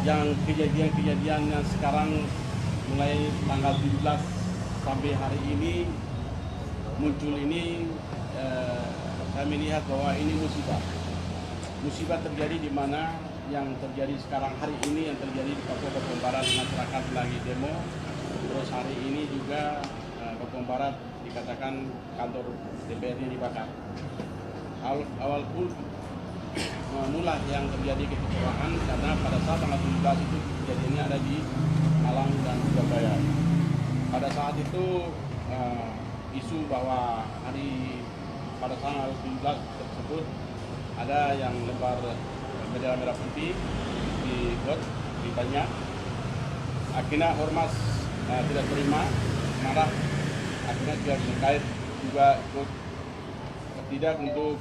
yang kejadian-kejadian yang sekarang mulai tanggal 17 sampai hari ini muncul ini, saya melihat bahwa ini musibah. Musibah terjadi di mana yang terjadi sekarang hari ini, yang terjadi di Papua Barat, masyarakat lagi demo. Terus hari ini juga Papua Barat dikatakan kantor DPRD dibakar. Awal pun mula yang terjadi kekecewaan karena pada saat tanggal 17 itu kejadiannya ada di Malang dan Surabaya. Pada saat itu isu bahwa pada tanggal 17 tersebut ada yang lembar bendera merah putih di got ditanya. Akhirnya ormas tidak terima, marah. Akhirnya pihak terkait juga ikut tidak untuk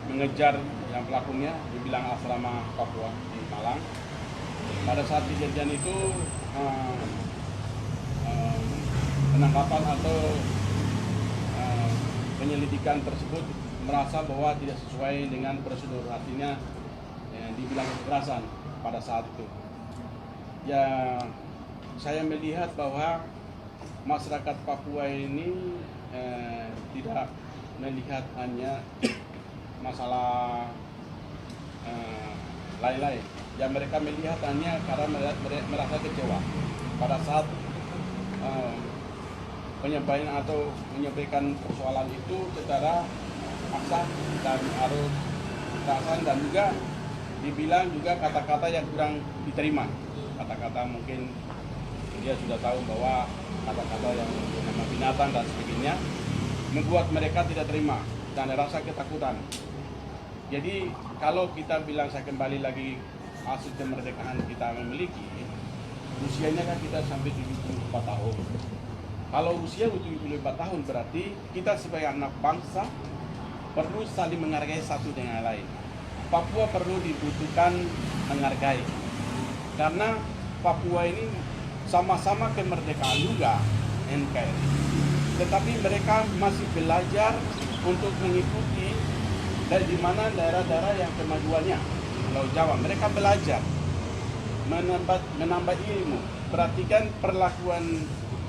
mengejar yang pelakunya, dibilang asrama Papua di Malang. Pada saat kejadian itu penangkapan atau penyelidikan tersebut merasa bahwa tidak sesuai dengan prosedur, artinya dibilang kekerasan pada saat itu. Ya, saya melihat bahwa masyarakat Papua ini tidak melihat hanya masalah lain-lain. Yang mereka melihat hanya karena merasa kecewa pada saat menyampaikan persoalan itu secara paksa dan harus kekerasan, dan juga dibilang juga kata-kata yang kurang diterima. Kata-kata mungkin dia sudah tahu bahwa kata-kata yang nama binatang dan sebagainya membuat mereka tidak terima dan rasa ketakutan. Jadi kalau kita bilang, saya kembali lagi, hasil kemerdekaan kita memiliki, usianya kan kita sampai 74 tahun. Kalau usia 74 tahun berarti kita sebagai anak bangsa perlu saling menghargai satu dengan lain. Papua perlu dibutuhkan menghargai, karena Papua ini sama-sama kemerdekaan juga NKRI, tetapi mereka masih belajar untuk mengikuti dari mana daerah-daerah yang kemajuannya. Pulau Jawa, mereka belajar menambah ilmu. Perhatikan perlakuan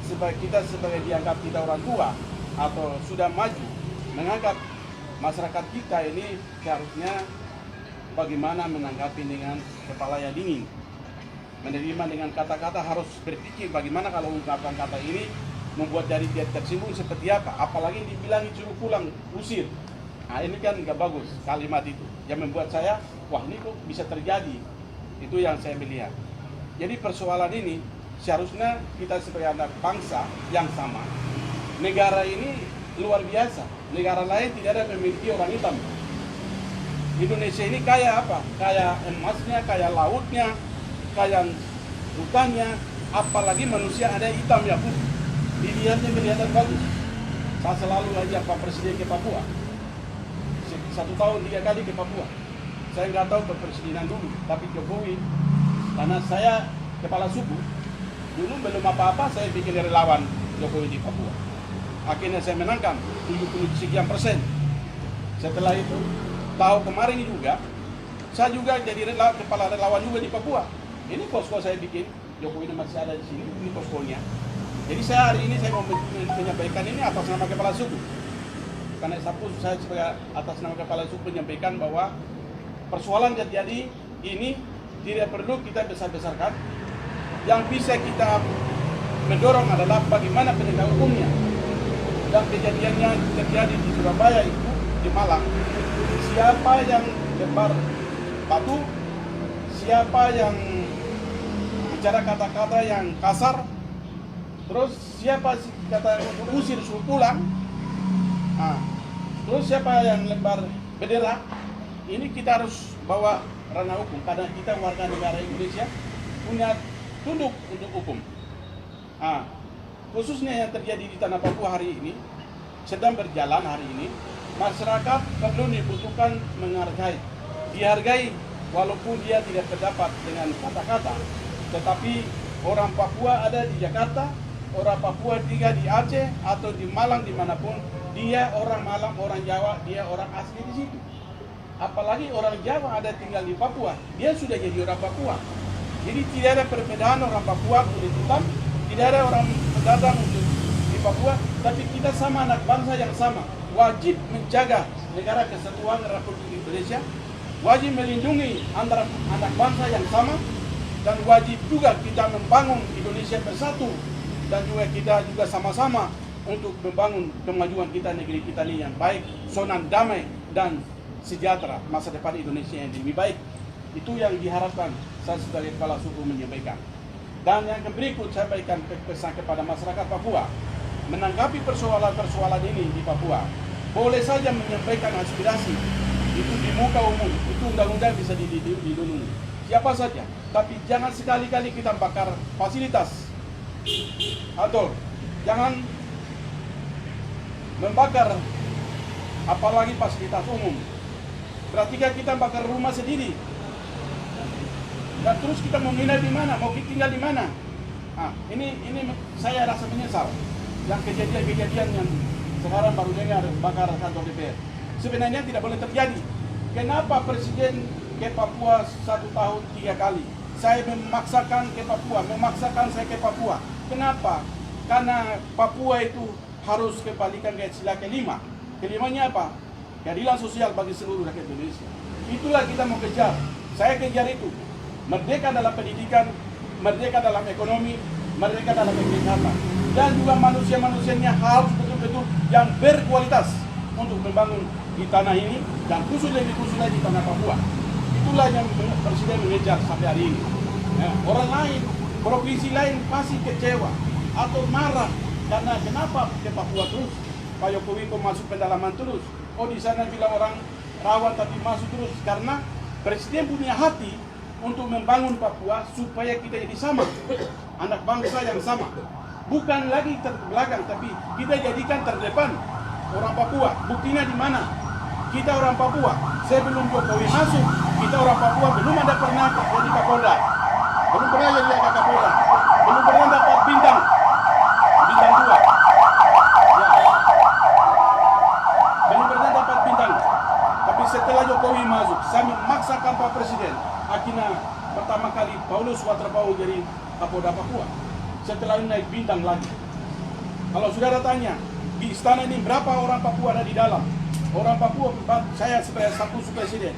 kita sebagai dianggap kita orang tua atau sudah maju, menganggap masyarakat kita ini seharusnya bagaimana menanggapi dengan kepala yang dingin, menerima dengan kata-kata, harus berpikir bagaimana kalau ungkapan kata ini membuat dari dia tersinggung seperti apa, apalagi dibilang suruh pulang, usir. Nah, ini kan nggak bagus kalimat itu, yang membuat saya, wah ini kok bisa terjadi. Itu yang saya melihat. Jadi persoalan ini seharusnya kita sebagai anak bangsa yang sama. Negara ini luar biasa. Negara lain tidak ada memiliki orang hitam. Indonesia ini kaya apa? Kaya emasnya, kaya lautnya, kaya hutannya, apalagi manusia ada hitam ya putih. Dilihatnya kelihatan bagus. Saya selalu ajak Pak Presiden ke Papua. 1 tahun 3 kali ke Papua. Saya nggak tahu kepresidenan dulu, tapi Jokowi, karena saya kepala suku, dulu belum apa-apa saya bikin relawan Jokowi di Papua. Akhirnya saya menangkan 70% Setelah itu, tahun kemarin juga, saya juga jadi kepala relawan juga di Papua. Ini posko saya bikin, Jokowi masih ada di sini, ini poskonya. Jadi saya hari ini saya mau menyampaikan ini atas nama kepala suku. Karena saya sebagai atas nama kepala suku menyampaikan bahwa persoalan terjadi ini tidak perlu kita besar-besarkan. Yang bisa kita mendorong adalah bagaimana penegak hukumnya. Dan kejadiannya terjadi di Surabaya itu, di Malang, siapa yang lempar batu, siapa yang bicara kata-kata yang kasar, terus siapa kata usir suruh pulang, terus siapa yang lempar bendera, ini kita harus bawa ranah hukum, karena kita warga negara Indonesia punya tunduk untuk hukum. Khususnya yang terjadi di tanah Papua hari ini, sedang berjalan hari ini, masyarakat perlu dibutuhkan menghargai, dihargai walaupun dia tidak terdapat dengan kata-kata, tetapi orang Papua ada di Jakarta, orang Papua juga di Aceh atau di Malang, dimanapun, dia orang Malang, orang Jawa, dia orang asli di situ. apalagi orang Jawa ada tinggal di Papua, dia sudah jadi orang Papua. Jadi tidak ada perbedaan orang Papua kulit hitam, tidak ada orang pendatang di Papua, tapi kita sama anak bangsa yang sama. Wajib menjaga negara kesatuan Republik Indonesia, wajib melindungi antara anak bangsa yang sama, dan wajib juga kita membangun Indonesia bersatu, dan juga kita juga sama-sama untuk membangun kemajuan kita, negeri kita ini yang baik, zona damai dan sejahtera, masa depan Indonesia yang lebih baik. Itu yang diharapkan saya sebagai kepala suku menyampaikan. Dan yang berikut saya sampaikan pesan kepada masyarakat Papua, menanggapi persoalan-persoalan ini di Papua, boleh saja menyampaikan aspirasi itu di muka umum, itu undang-undang bisa dilindungi siapa saja, tapi jangan sekali-kali kita bakar fasilitas atau jangan membakar apalagi fasilitas umum. Berarti kita bakar rumah sendiri. Dan terus kita mau menginap di mana? Mau tinggal di mana? Nah, ini saya rasa menyesal. Yang kejadian-kejadian yang sekarang baru dengar bakar kantor DPR. Sebenarnya tidak boleh terjadi. Kenapa Presiden ke Papua 1 tahun 3 kali? Saya memaksakan ke Papua, memaksakan saya ke Papua. Kenapa? Karena Papua itu harus kembalikan ke sila kelima. Kelimanya apa? Keadilan sosial bagi seluruh rakyat Indonesia. Itulah kita mau kejar. Saya kejar itu. Merdeka dalam pendidikan, merdeka dalam ekonomi, merdeka dalam kesehatan. Dan juga manusia-manusianya harus betul-betul yang berkualitas untuk membangun di tanah ini, dan lebih khusus lagi di tanah Papua. Itulah yang Presiden mengejar sampai hari ini. Ya, orang lain, provinsi lain pasti kecewa atau marah karena kenapa ke Papua terus? Pak Jokowi kok masuk pendalaman terus? Oh, di sana bilang orang rawan tapi masuk terus, karena Presiden punya hati untuk membangun Papua supaya kita jadi sama, anak bangsa yang sama, bukan lagi terbelakang, tapi kita jadikan terdepan orang Papua. Buktinya di mana? Kita orang Papua, sebelum Jokowi masuk, kita orang Papua belum ada pernah jadi Kapolda, belum pernah jadi Kapolda, belum pernah dapat bintang 2. Belum pernah dapat bintang. Tapi setelah Jokowi masuk, saya memaksakan Pak Presiden, akhirnya pertama kali Paulus Waterpau jadi Kapolda Papua. Setelah ini naik bintang lagi. Kalau saudara tanya, di istana ini berapa orang Papua ada di dalam? Orang Papua, saya sebagai satu presiden,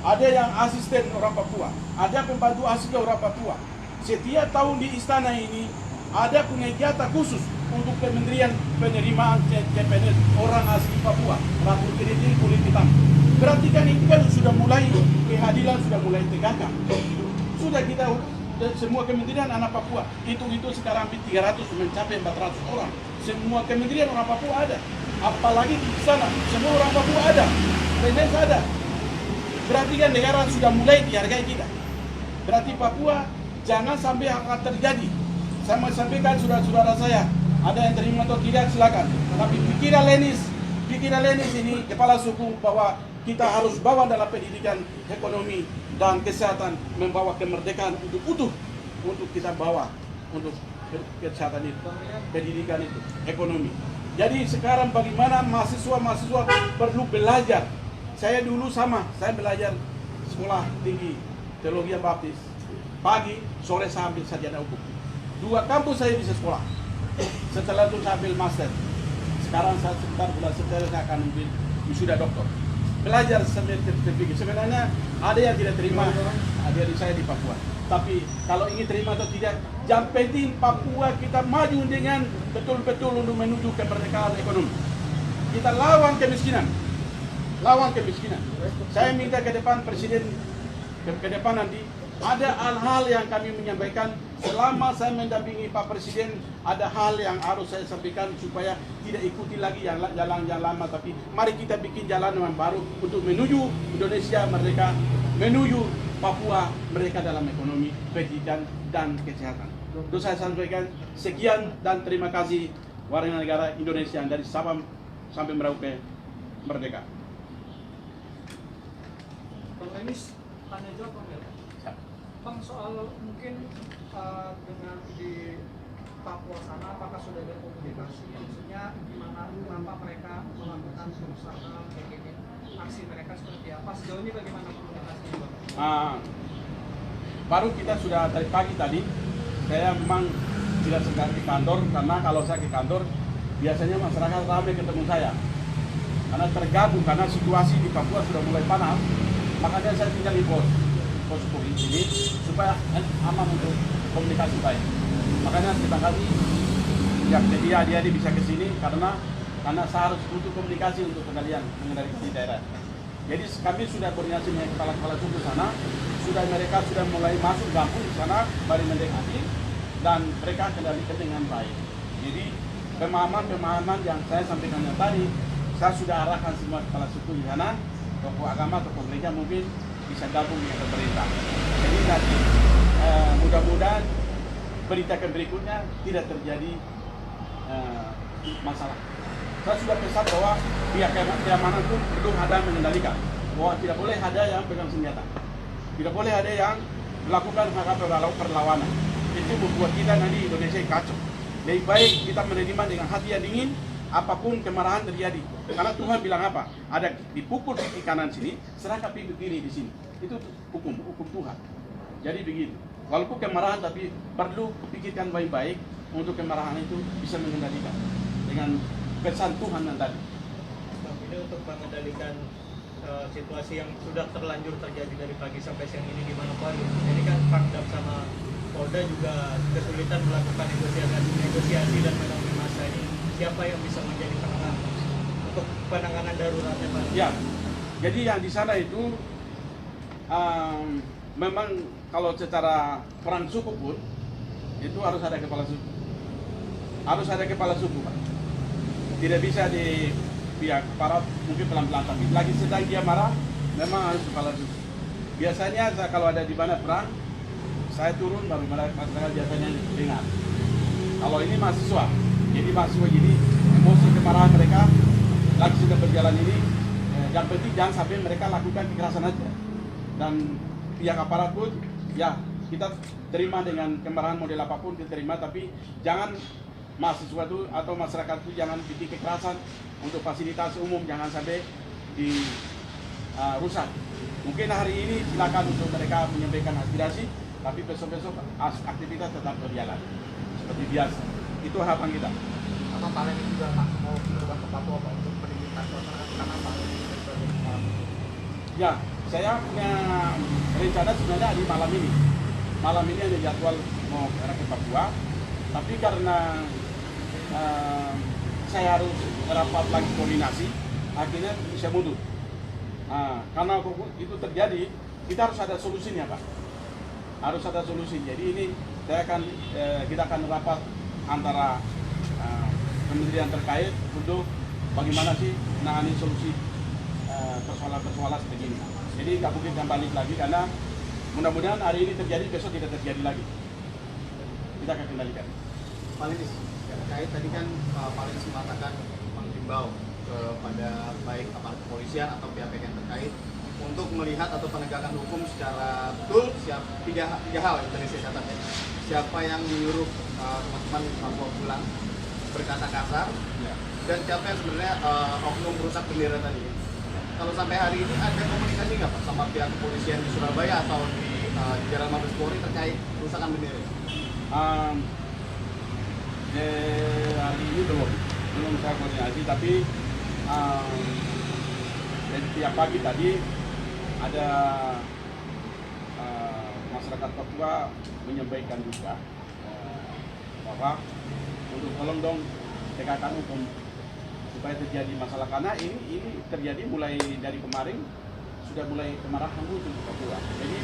ada yang asisten orang Papua, ada pembantu asisten orang Papua. Setiap tahun di istana ini ada kegiatan khusus untuk Kementerian Penerimaan CPNS orang asli Papua, rambut keriting, kulit hitam. Berarti kan itu kan sudah mulai keadilan sudah mulai tegakkan. Sudah kita semua kementerian anak Papua itu sekarang 300 mencapai 400 orang. Semua kementerian orang Papua ada. Apalagi di sana semua orang Papua ada. PNS ada. Berarti kan negara sudah mulai dihargai kita. Berarti Papua jangan sampai akan terjadi. Saya mau sampaikan saudara-saudara saya, ada yang terima atau tidak silakan. Tapi pikiran Lenis ini kepala suku bahwa kita harus bawa dalam pendidikan, ekonomi dan kesehatan, membawa kemerdekaan untuk utuh, untuk kita bawa untuk kesehatan itu, pendidikan itu, ekonomi. Jadi sekarang bagaimana mahasiswa perlu belajar. Saya dulu sama, saya belajar sekolah tinggi teologi baptis. Pagi, sore saya ambil sarjana hukum. 2 kampus saya bisa sekolah. Setelah itu saya ambil master. Sekarang saya sebentar bulan September saya akan ambil wisuda doktor. Belajar sambil terpikir. Sebenarnya ada yang tidak terima adik saya di Papua. Tapi kalau ingin terima atau tidak, yang penting Papua kita maju dengan betul-betul untuk menuju kemerdekaan ekonomi. Kita lawan kemiskinan. Saya minta ke depan Presiden, ke depan nanti, ada hal-hal yang kami menyampaikan selama saya mendampingi Pak Presiden. Ada hal yang harus saya sampaikan supaya tidak ikuti lagi jalan yang lama, tapi mari kita bikin jalan yang baru untuk menuju Indonesia merdeka, menuju Papua merdeka dalam ekonomi, pendidikan, dan kesehatan. Itu saya sampaikan. Sekian dan terima kasih warga negara Indonesia dari Sabang sampai Merauke merdeka. Bang Lenis, tanya jawab Bang. Bang, soal mungkin dengan di Papua sana, apakah sudah ada komunikasi? Maksudnya gimana, kenapa mereka melakukan perusahaan kayak gini? aksi mereka seperti apa? Sejauh ini bagaimana komunikasinya, Bang? Baru kita sudah dari pagi tadi, saya memang tidak segera ke kantor, karena kalau saya ke kantor biasanya masyarakat ramai ketemu saya karena tergabung, karena situasi di Papua sudah mulai panas. Makanya saya tinggal di pos ini supaya aman untuk komunikasi baik. Makanya kita kali ya dia bisa ke sini karena saya harus butuh komunikasi untuk mengendalikan di daerah. Jadi kami sudah koordinasi dengan kepala-kepala suku sana, mereka sudah mulai masuk kampung di sana, baru mendekati, dan mereka kendalikan dengan baik. Jadi pemahaman yang saya sampaikan tadi, saya sudah arahkan semua kepala suku di sana, tokoh agama, tokoh gereja mungkin bisa gabung dengan pemerintah. Jadi nanti mudah-mudahan berita berikutnya tidak terjadi masalah. Saya sudah pesan bahwa pihak keamanan pun perlu ada mengendalikan bahwa tidak boleh ada yang pegang senjata, tidak boleh ada yang melakukan hak perlawanan. Itu membuat kita nanti Indonesia kacau. Lebih baik kita menerima dengan hati yang dingin, apapun kemarahan terjadi. Karena Tuhan bilang apa? Ada dipukul di kanan sini, serahkan pipi kiri di sini. Itu hukum Tuhan. Jadi begini, walaupun kemarahan tapi perlu pikirkan baik-baik untuk kemarahan itu bisa mengendalikan dengan pesan Tuhan yang tadi. Ini untuk mengendalikan situasi yang sudah terlanjur terjadi dari pagi sampai siang ini di Manokwari. Ini kan Pangdam sama Polda juga kesulitan melakukan negosiasi dan menangani masa ini. Siapa yang bisa menjadi penengah untuk penanganan daruratnya, Pak? Ya, jadi yang di sana itu memang kalau secara perang suku pun itu harus ada kepala suku, Pak. Tidak bisa di pihak aparat mungkin pelan-pelan, tapi lagi sedang dia marah, memang harus kepala suku. Biasanya kalau ada di mana perang, saya turun baru masyarakat biasanya dengar. Kalau ini mahasiswa, jadi emosi kemarahan mereka lagi sudah berjalan ini, yang penting jangan sampai mereka lakukan kekerasan aja. Dan pihak aparat pun, ya kita terima dengan kemarahan model apapun kita terima, tapi jangan mahasiswa itu atau masyarakat itu jangan bikin kekerasan untuk fasilitas umum, jangan sampai dirusak. Mungkin hari ini silakan untuk mereka menyampaikan aspirasi, tapi besok-besok aktivitas tetap berjalan seperti biasa. Itu harapan kita. Apa Pak ini juga Pak mau berubah ke Papua Pak untuk pendidikan masyarakat karena Pak? Ya, saya punya rencana sebenarnya di malam ini. Malam ini ada jadwal mau ke Papua, tapi karena saya harus rapat lagi koordinasi, akhirnya bisa mundur. Karena itu terjadi, kita harus ada solusinya, Pak. Harus ada solusi. Jadi ini kita akan rapat antara kementerian terkait untuk bagaimana sih menangani solusi persoalan-persoalan seperti ini. Jadi nggak mungkin balik lagi, karena mudah-mudahan hari ini terjadi, besok tidak terjadi lagi. Kita akan kendalikan. Pak Linis, terkait tadi kan Pak Linis mengatakan menghimbau kepada baik aparat kepolisian atau pihak-pihak yang terkait untuk melihat atau penegakan hukum secara betul. Tiga hal yang tadi saya catat ya. Siapa yang menyuruh teman-teman Papua pulang berkata kasar, dan siapa yang sebenarnya oknum merusak bendera tadi. Kalau sampai hari ini ada komunikasi nggak Pak sama pihak kepolisian di Surabaya atau di Jalan Mabes Polri terkait kerusakan bendera? Hari ini belum saya koordinasi, tapi dari tiap pagi tadi ada masyarakat Papua menyampaikan juga bahwa untuk tolong dong tegakkan hukum supaya terjadi masalah, karena ini terjadi mulai dari kemarin, sudah mulai kemarahan muncul di Papua. Jadi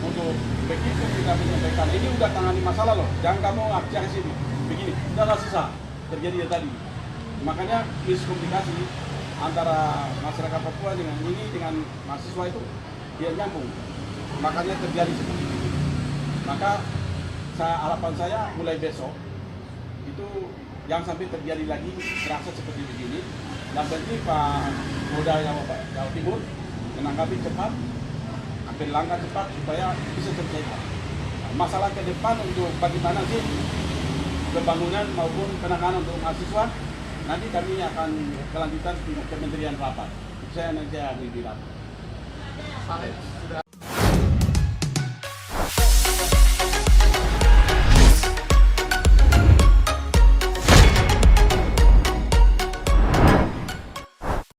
untuk begitu kita menyampaikan ini udah tangani masalah loh, jangan kamu aksi ke sini begini, udah susah terjadi tadi. Makanya miskomunikasi antara masyarakat Papua dengan mahasiswa itu dia nyambung, makanya terjadi seperti ini. Maka harapan saya mulai besok itu jangan sampai terjadi lagi terasa seperti begini. Dan tentu Pak Polda Jawa Timur menanggapi cepat, ambil langkah cepat supaya bisa terselesaikan. Masalah ke depan untuk bagaimana sih pembangunan maupun penanganan untuk mahasiswa, nanti kami akan kelanjutan dengan Kementerian Rapat. saya nanti ahli di lapor. Pak Lex,